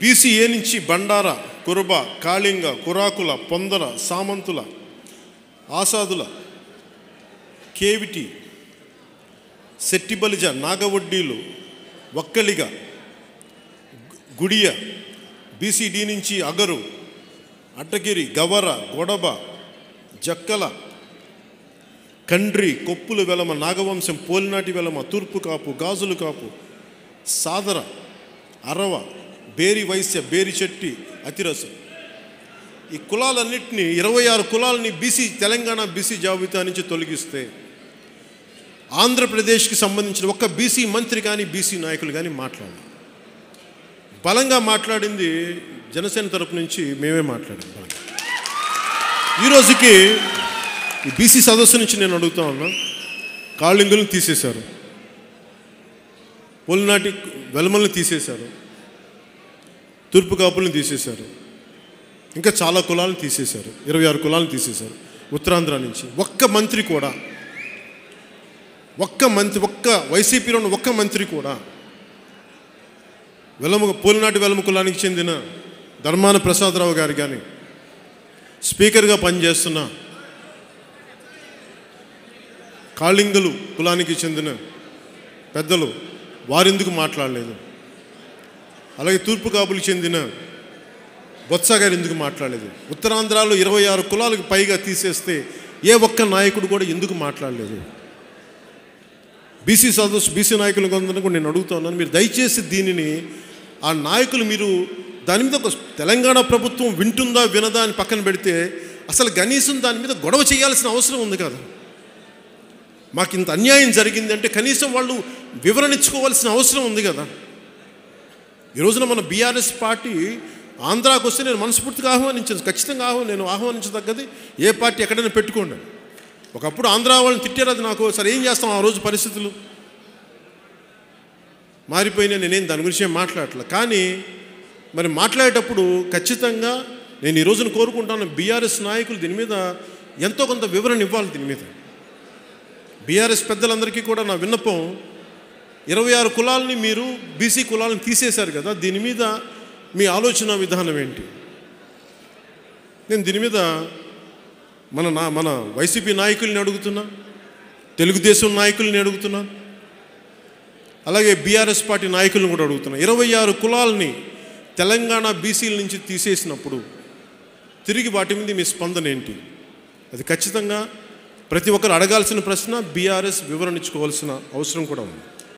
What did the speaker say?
BCA నుంచి బండార, Kuruba, Kalinga, Kurakula, Pondara, Samanthula, ఆసాదుల, కేవిటి, Settibalija, నాగవడ్డీలు, Vokkaliga, గుడియ, BCD నుంచి అగరు, అడ్డగిరి, గవర, గొడబ, జక్కల, కండ్రి, కొప్పుల వెలమ, నాగవంశం, పోలినాటి వెలమ, తూర్పు కాపు, గాజులు కాపు, సాదర, అరవ, బేరి వైశ్య, బేరి చెట్టి, అతిరసు. ఈ కులాలన్నింటినీ 26 కులాలని తెలంగాణ బీసీ జాబితా నుంచి తొలగిస్తే ఆంధ్రప్రదేశ్కి సంబంధించిన ఒక్క బీసీ మంత్రి కానీ బీసీ నాయకులు కానీ మాట్లాడారు. బలంగా మాట్లాడింది జనసేన తరపు నుంచి మేమే మాట్లాడాం. ఈ రోజుకి ఈ బీసీ సదస్సు నుంచి నేను అడుగుతా ఉన్నా, కాళింగులను తీసేశారు, పొలినాటి వెలమలను తీసేశారు, తూర్పు కాపులను తీసేశారు, ఇంకా చాలా కులాలను తీసేశారు, 26 కులాలను తీసేశారు ఉత్తరాంధ్ర నుంచి. ఒక్క వైసీపీలో ఉన్న ఒక్క మంత్రి కూడా పోలినాటి వెలమ కులానికి చెందిన ధర్మాన ప్రసాదరావు గారు కానీ, స్పీకర్గా పనిచేస్తున్న కాళింగులు కులానికి చెందిన పెద్దలు వారెందుకు మాట్లాడలేదు? అలాగే తూర్పు కాపులకు చెందిన బొత్స గారు ఎందుకు మాట్లాడలేదు? ఉత్తరాంధ్రలో 26 కులాలకు పైగా తీసేస్తే ఏ ఒక్క నాయకుడు కూడా ఎందుకు మాట్లాడలేదు? బీసీ నాయకులు కొందరు కూడా నేను అడుగుతా ఉన్నాను, మీరు దయచేసి దీనిని ఆ నాయకులు మీరు దాని మీద ఒక తెలంగాణ ప్రభుత్వం వింటుందా వినదా అని పక్కన పెడితే అసలు కనీసం దాని మీద గొడవ చేయాల్సిన అవసరం ఉంది కదా. మాకు ఇంత అన్యాయం జరిగింది అంటే కనీసం వాళ్ళు వివరణ ఇచ్చుకోవాల్సిన అవసరం ఉంది కదా. ఈ రోజున మన బీఆర్ఎస్ పార్టీ ఆంధ్రాకు వస్తే నేను మనస్ఫూర్తిగా ఆహ్వానించాను, ఖచ్చితంగా నేను ఆహ్వానించదగ్గది. ఏ పార్టీ ఎక్కడైనా పెట్టుకోండి. ఒకప్పుడు ఆంధ్రా వాళ్ళని తిట్టారు, అది నాకు సరే ఏం చేస్తాం, ఆ రోజు పరిస్థితులు మారిపోయినా నేనేం దాని గురించి ఏం మాట్లాడట్లేదు. కానీ మరి మాట్లాడేటప్పుడు ఖచ్చితంగా నేను ఈ రోజున కోరుకుంటాను, బీఆర్ఎస్ నాయకులు దీని మీద ఎంతో కొంత వివరణ ఇవ్వాలి. దీని మీద బీఆర్ఎస్ పెద్దలందరికీ కూడా నా విన్నపం, 26 కులాలని మీరు బీసీ కులాలను తీసేశారు కదా, దీని మీద మీ ఆలోచన విధానం ఏంటి? నేను దీని మీద మన వైసీపీ నాయకుల్ని అడుగుతున్నా, తెలుగుదేశం నాయకుల్ని అడుగుతున్నా, అలాగే బీఆర్ఎస్ పార్టీ నాయకులను కూడా అడుగుతున్నా. 26 కులాలని తెలంగాణ బీసీల నుంచి తీసేసినప్పుడు తిరిగి వాటి మీద మీ స్పందన ఏంటి? అది ఖచ్చితంగా ప్రతి ఒక్కరు అడగాల్సిన ప్రశ్న. బీఆర్ఎస్ వివరణ ఇచ్చుకోవాల్సిన అవసరం కూడా ఉంది.